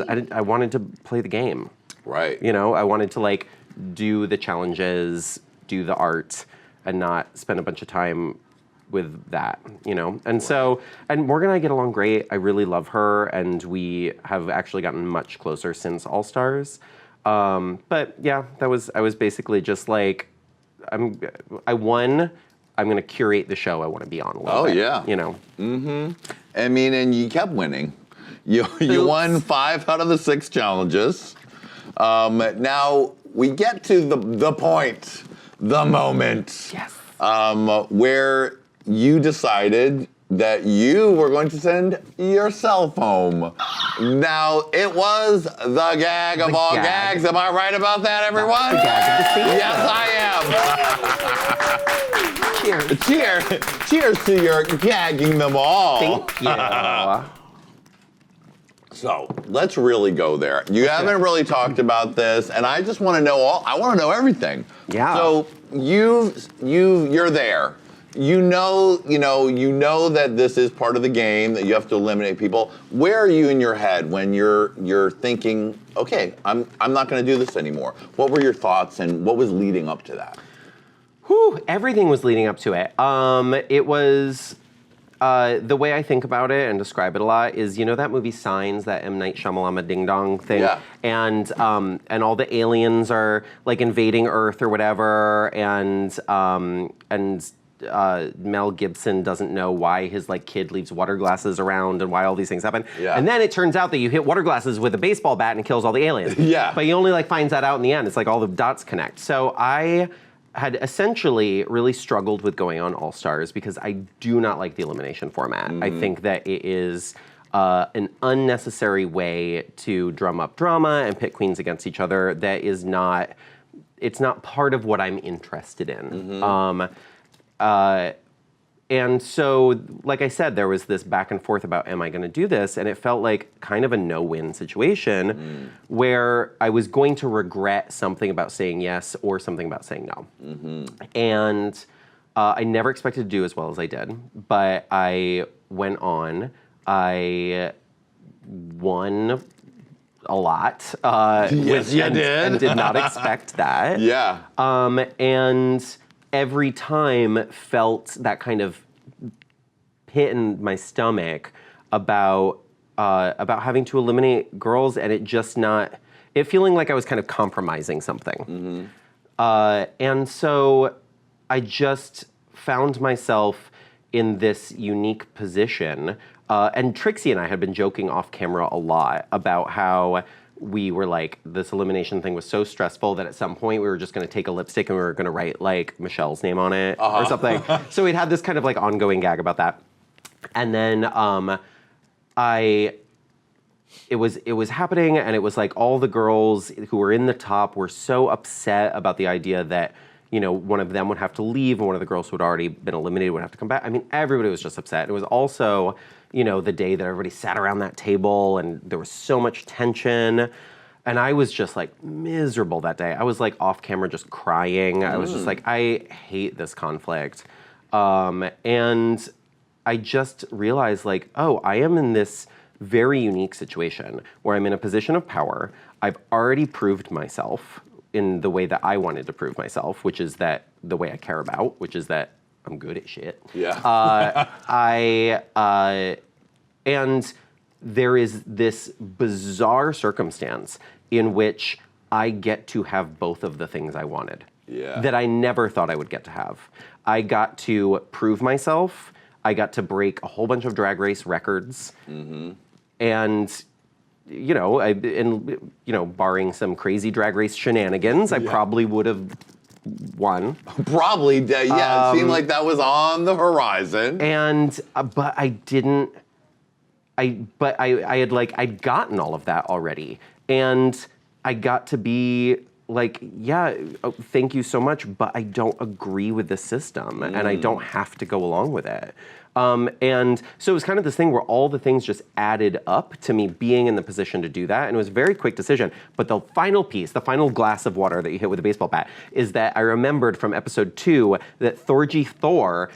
I wanted to play the game. Right. You know, I wanted to like do the challenges, do the art, and not spend a bunch of time with that, you know? And so, and Morgan and I get along great. I really love her, and we have actually gotten much closer since All Stars. But yeah, I was basically just like, I won. I'm gonna curate the show I want to be on a little bit. Yeah. You know? Mm-hmm. I mean, and you kept winning. You won 5 out of the 6 challenges. Now, we get to the point, the moment. Yes. Where you decided that you were going to send yourself home. Now, it was the gag of all gags. Am I right about that, everyone? The gag of the season. Yes, I am. Cheers. Cheers to your gagging them all. Thank you. So let's really go there. You haven't really talked about this, and I just want to know I want to know everything. Yeah. So you're there. You know that this is part of the game, that you have to eliminate people. Where are you in your head when you're thinking, okay, I'm not going to do this anymore? What were your thoughts, and what was leading up to that? Whew, everything was leading up to it. It was. The way I think about it and describe it a lot is, you know that movie Signs, that M. Night Shyamalan Ding Dong thing? Yeah. And all the aliens are like invading Earth or whatever, and Mel Gibson doesn't know why his like kid leaves water glasses around and why all these things happen. Yeah. And then it turns out that you hit water glasses with a baseball bat and it kills all the aliens. Yeah. But he only like finds that out in the end. It's like all the dots connect. So I had essentially really struggled with going on All Stars because I do not like the elimination format. I think that it is an unnecessary way to drum up drama and pit queens against each other that is not, it's not part of what I'm interested in. And so, like I said, there was this back and forth about, am I gonna do this? And it felt like kind of a no-win situation where I was going to regret something about saying yes or something about saying no. And I never expected to do as well as I did, but I went on. I won a lot. Yes, you did. And did not expect that. Yeah. And every time felt that kind of pit in my stomach about having to eliminate girls, and it feeling like I was kind of compromising something. And so I just found myself in this unique position. And Trixie and I had been joking off camera a lot about how we were like, this elimination thing was so stressful that at some point we were just gonna take a lipstick and we were gonna write like Michelle's name on it or something. So we'd had this kind of like ongoing gag about that. And then it was happening, and it was like all the girls who were in the top were so upset about the idea that, you know, one of them would have to leave and one of the girls who had already been eliminated would have to come back. I mean, everybody was just upset. It was also, you know, the day that everybody sat around that table and there was so much tension. And I was just like miserable that day. I was like off camera just crying. I was just like, I hate this conflict. And I just realized like, oh, I am in this very unique situation where I'm in a position of power. I've already proved myself in the way that I wanted to prove myself, which is that the way I care about, which is that I'm good at shit. Yeah. And there is this bizarre circumstance in which I get to have both of the things I wanted. Yeah. That I never thought I would get to have. I got to prove myself. I got to break a whole bunch of Drag Race records. And you know, barring some crazy Drag Race shenanigans, I probably would have won. Probably, yeah. It seemed like that was on the horizon. And but I didn't. I'd gotten all of that already, and I got to be like, yeah, thank you so much, but I don't agree with the system, and I don't have to go along with it. And so it was kind of this thing where all the things just added up to me being in the position to do that, and it was a very quick decision. But the final piece, the final glass of water that you hit with a baseball bat, is that I remembered from episode 2 that Thorgy Thor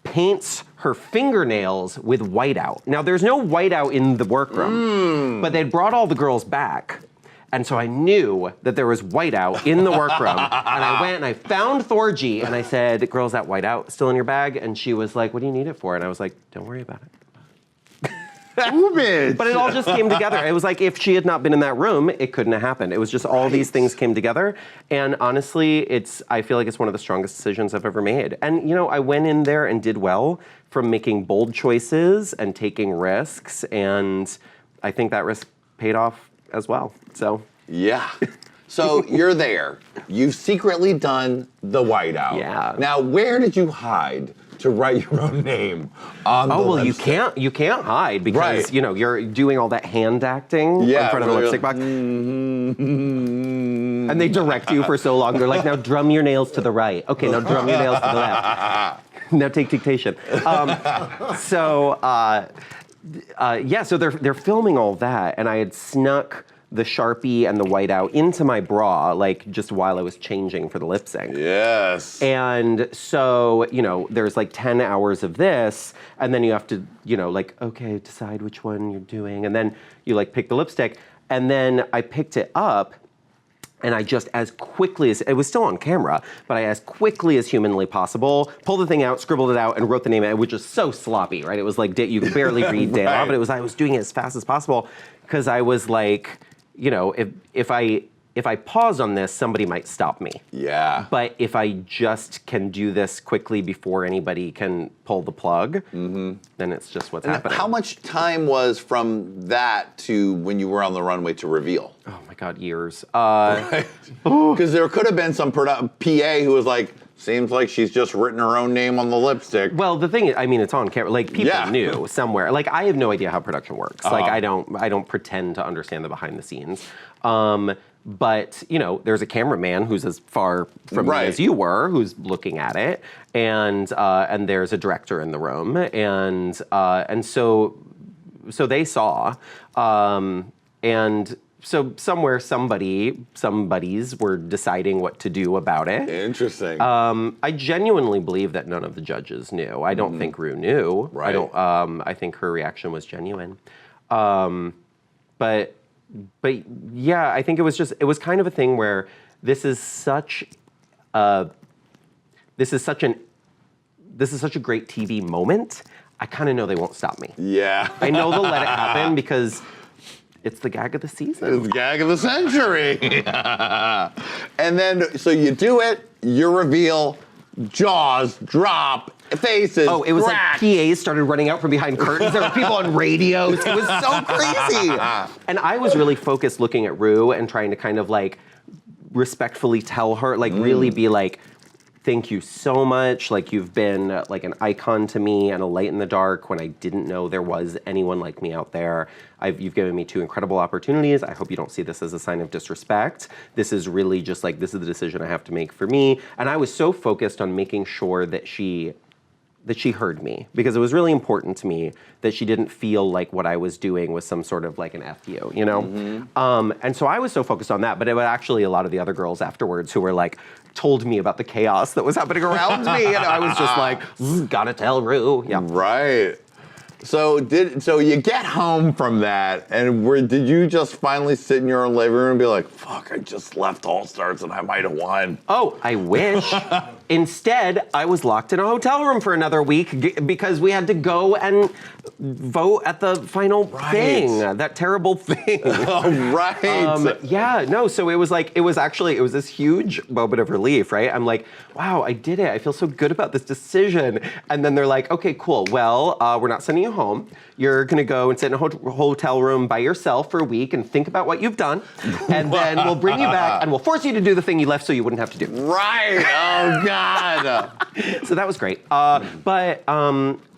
paints her fingernails with whiteout. Now, there's no whiteout in the workroom, but they'd brought all the girls back. And so I knew that there was whiteout in the workroom. And I went and I found Thorgy and I said, girl, is that whiteout still in your bag? And she was like, what do you need it for? And I was like, don't worry about it. Ooh, bitch. But it all just came together. It was like if she had not been in that room, it couldn't have happened. It was just all these things came together. And honestly, I feel like it's one of the strongest decisions I've ever made. And you know, I went in there and did well from making bold choices and taking risks. And I think that risk paid off as well, so. Yeah. So you're there. You've secretly done the whiteout. Yeah. Now, where did you hide to write your own name on the lipstick? you can't hide because you know you're doing all that hand acting in front of the lipstick box. And they direct you for so long. They're like, now drum your nails to the right. Okay, now drum your nails to the left. Now take dictation. So they're filming all that, and I had snuck the Sharpie and the whiteout into my bra, like just while I was changing for the lip sync. Yes. And so, you know, there's like 10 hours of this, and then you have to, you know, like, okay, decide which one you're doing. And then you like pick the lipstick. And then I picked it up, and I just, as quickly as, it was still on camera, but I, as quickly as humanly possible, pulled the thing out, scribbled it out, and wrote the name, which was so sloppy, right? It was like, you could barely read DeLa, but I was doing it as fast as possible, because I was like, you know, if I pause on this, somebody might stop me. Yeah. But if I just can do this quickly before anybody can pull the plug, then it's just what's happening. How much time was from that to when you were on the runway to reveal? Oh my God, years. Because there could have been some PA who was like, seems like she's just written her own name on the lipstick. Well, the thing is, I mean, it's on camera. Like, people knew somewhere. Like, I have no idea how production works. Like, I don't pretend to understand the behind the scenes. But, you know, there's a cameraman who's as far from me as you were, who's looking at it, and there's a director in the room, and so they saw, and so somewhere somebodies were deciding what to do about it. Interesting. I genuinely believe that none of the judges knew. I don't think Ru knew. Right. I think her reaction was genuine. But yeah, I think it was kind of a thing where this is such a great TV moment. I kind of know they won't stop me. Yeah. I know they'll let it happen because it's the gag of the season. It's the gag of the century. And then, so you do it, you reveal, jaws drop, faces Oh, it was crack. like PAs started running out from behind curtains. There were people on radios. It was so crazy. And I was really focused looking at Ru and trying to kind of like respectfully tell her, like really be like, thank you so much. Like, you've been like an icon to me and a light in the dark when I didn't know there was anyone like me out there. You've given me 2 incredible opportunities. I hope you don't see this as a sign of disrespect. This is really just like, this is the decision I have to make for me. And I was so focused on making sure that she heard me, because it was really important to me that she didn't feel like what I was doing was some sort of like an F you know? And so I was so focused on that, but it was actually a lot of the other girls afterwards who were like, told me about the chaos that was happening around me, and I was just like, gotta tell Ru. Yeah. Right. So you get home from that, and did you just finally sit in your own living room and be like, fuck, I just left All Stars and I might have won? Oh, I wish. Instead, I was locked in a hotel room for another week because we had to go and vote at the final thing, that terrible thing. Oh, right. Yeah, no, so it was this huge moment of relief, right? I'm like, wow, I did it. I feel so good about this decision. And then they're like, okay, cool. Well, we're not sending you home. You're gonna go and sit in a hotel room by yourself for a week and think about what you've done. And then we'll bring you back and we'll force you to do the thing you left so you wouldn't have to do. Right, oh God. So that was great.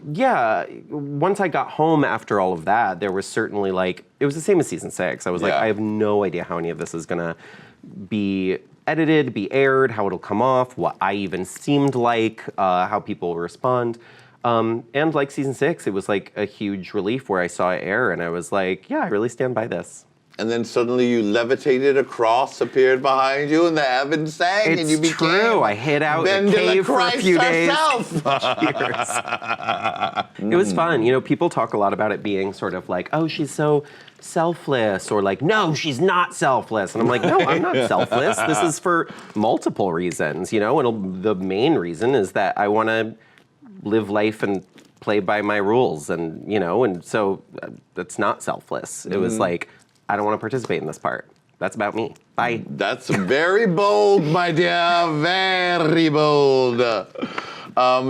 Yeah, once I got home after all of that, there was certainly like, it was the same as season 6. I was like, I have no idea how any of this is gonna be edited, be aired, how it'll come off, what I even seemed like, how people will respond. And like season 6, it was like a huge relief where I saw it air and I was like, yeah, I really stand by this. And then suddenly you levitated, a cross appeared behind you, and the heavens sang, and you became true. I hid out in a cave for a few days. Cheers. It was fun. You know, people talk a lot about it being sort of like, oh, she's so selfless, or like, no, she's not selfless. And I'm like, no, I'm not selfless. This is for multiple reasons, you know? And the main reason is that I want to live life and play by my rules, and, you know, and so that's not selfless. It was like, I don't want to participate in this part. That's about me. Bye. That's very bold, my dear. Very bold.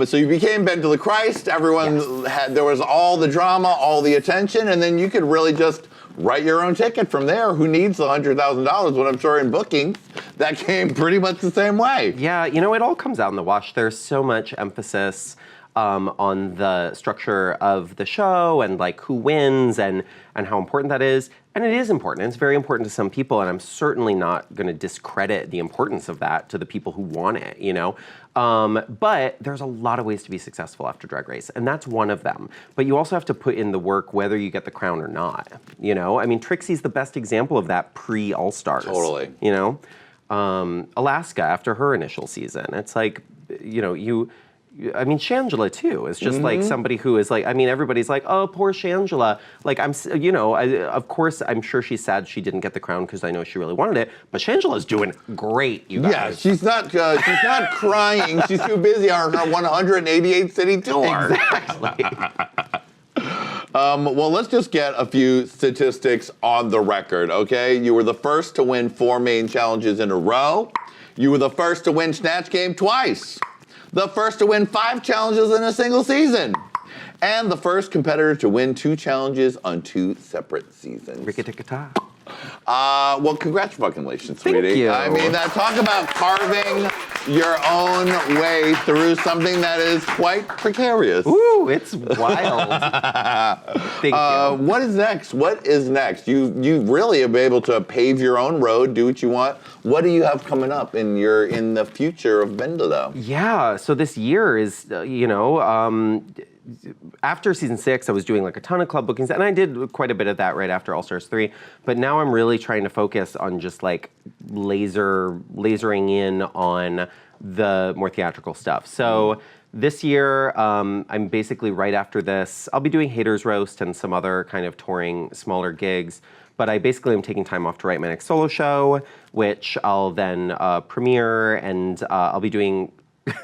So you became BenDeLaCreme. Everyone there was all the drama, all the attention, and then you could really just write your own ticket from there. Who needs the $100,000 when I'm sure in bookings that came pretty much the same way? Yeah, you know, it all comes out in the wash. There's so much emphasis on the structure of the show and like who wins and how important that is. And it is important. It's very important to some people, and I'm certainly not going to discredit the importance of that to the people who want it, you know? But there's a lot of ways to be successful after Drag Race, and that's one of them. But you also have to put in the work whether you get the crown or not, you know? I mean, Trixie's the best example of that pre-All-Stars. Totally. You know? Alaska, after her initial season, it's like, you know, I mean, Shangela too is just like somebody who is like, I mean, everybody's like, oh, poor Shangela. Like, you know, of course, I'm sure she's sad she didn't get the crown because I know she really wanted it. But Shangela's doing great, you guys. Yeah, she's not crying. She's too busy on her 188 city tour. Exactly. Well, let's just get a few statistics on the record, okay? You were the first to win 4 main challenges in a row. You were the first to win Snatch Game twice. The first to win 5 challenges in a single season. And the first competitor to win 2 challenges on 2 separate seasons. Ricka-ticka-ta. Well, congratulations, sweetie. Thank you. I mean, talk about carving your own way through something that is quite precarious. Ooh, it's wild. Thank you. What is next? What is next? You really are able to pave your own road, do what you want. What do you have coming up in the future of BenDeLa? Yeah, so this year is, you know, after season 6, I was doing like a ton of club bookings, and I did quite a bit of that right after All Stars 3. But now I'm really trying to focus on just like lasering in on the more theatrical stuff. So this year, I'm basically right after this, I'll be doing Haters Roast and some other kind of touring smaller gigs. But I basically am taking time off to write my next solo show, which I'll then premiere, and I'll be doing.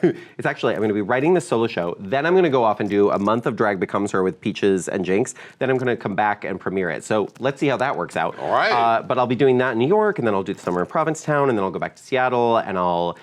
It's actually, I'm going to be writing the solo show, then I'm going to go off and do a month of Drag Becomes Her with Peaches and Jinkx, then I'm going to come back and premiere it. So let's see how that works out. All right. But I'll be doing that in New York, and then I'll do the summer in Provincetown, and then I'll go back to Seattle, and I'll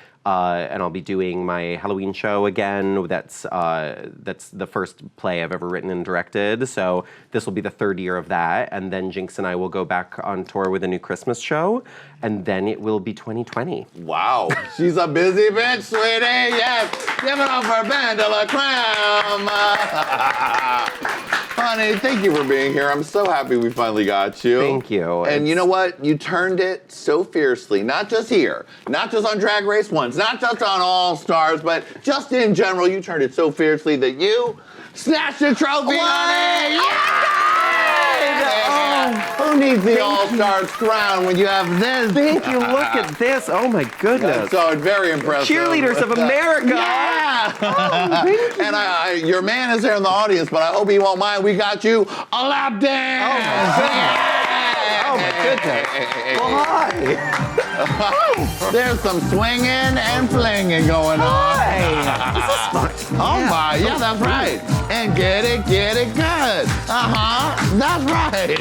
be doing my Halloween show again. That's the first play I've ever written and directed. So this will be the 3rd year of that. And then Jinkx and I will go back on tour with a new Christmas show. And then it will be 2020. Wow. She's a busy bitch, sweetie. Yes. Give it up for BenDeLaCreme. Honey, thank you for being here. I'm so happy we finally got you. Thank you. And you know what? You turned it so fiercely, not just here, not just on Drag Race once, not just on All Stars, but just in general, you turned it so fiercely that you snatched the trophy, honey! Yeah! Who needs the All Stars crown when you have this? Thank you. Look at this. Oh my goodness. So it's very impressive. Cheerleaders of America. Yeah. Oh, thank you. And your man is here in the audience, but I hope he won't mind. We got you a lap dance. Oh my goodness. Well, hi. There's some swinging and flinging going on. This is fun. Oh my, yeah, that's right. And get it good. That's right.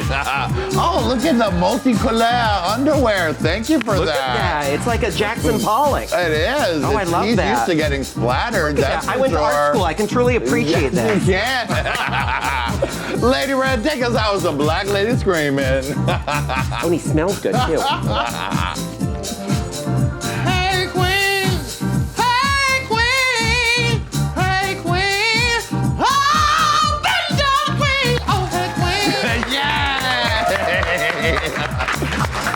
Oh, look at the multicolor underwear. Thank you for Look that. at that. It's like a Jackson Pollock. It is. Oh, I love He's that. used to getting splattered. That's I went to art school. I can truly appreciate that. this. You can. Lady Red, take us out with some Black Lady Screaming. Oh, and he smells good too. Hey Queen, hey Queen, hey Queen, oh BenDeLaCreme, oh hey Queen, yeah.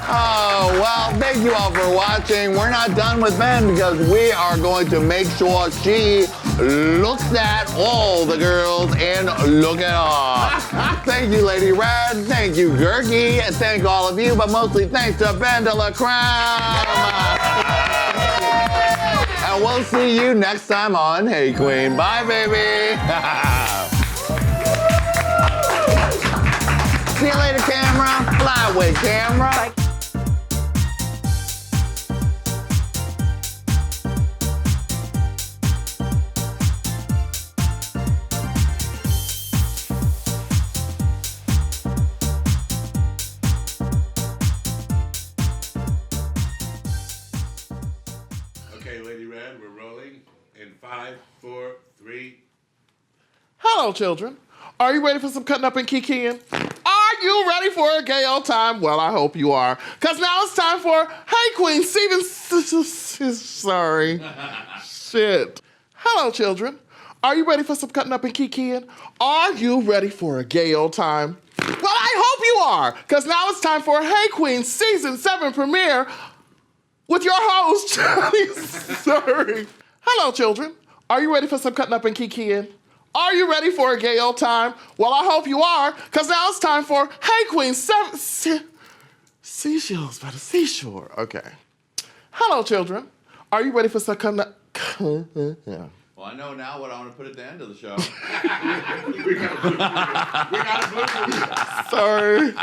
Oh well, thank you all for watching. We're not done with Ben because we are going to make sure she looks at all the girls and look at all. Thank you, Lady Red. Thank you, Gurky. And thank all of you, but mostly thanks to BenDeLaCreme. And we'll see you next time on Hey Qween. Bye, baby. See you later, camera. Fly away, camera. Bye. Okay, Lady Red, we're rolling in 5, 4, 3. Hello, children. Are you ready for some cutting up and kikiing? Are you ready for a gay old time? Well, I hope you are. Because now it's time for Hey Qween, sorry. Shit. Hello, children. Are you ready for some cutting up and kikiing? Are you ready for a gay old time? Well, I hope you are. Because now it's time for Hey Qween Season 7 premiere with your host, Jonny. Sorry. Hello, children. Are you ready for some cutting up and kikiing? Are you ready for a gay old time? Well, I hope you are, because now it's time for Hey Qween 7... Seashells by the seashore. Okay. Hello, children. Are you ready for some cutting up... Yeah. Well, I know now what I want to put at the end of the show. We got a blue. Sorry.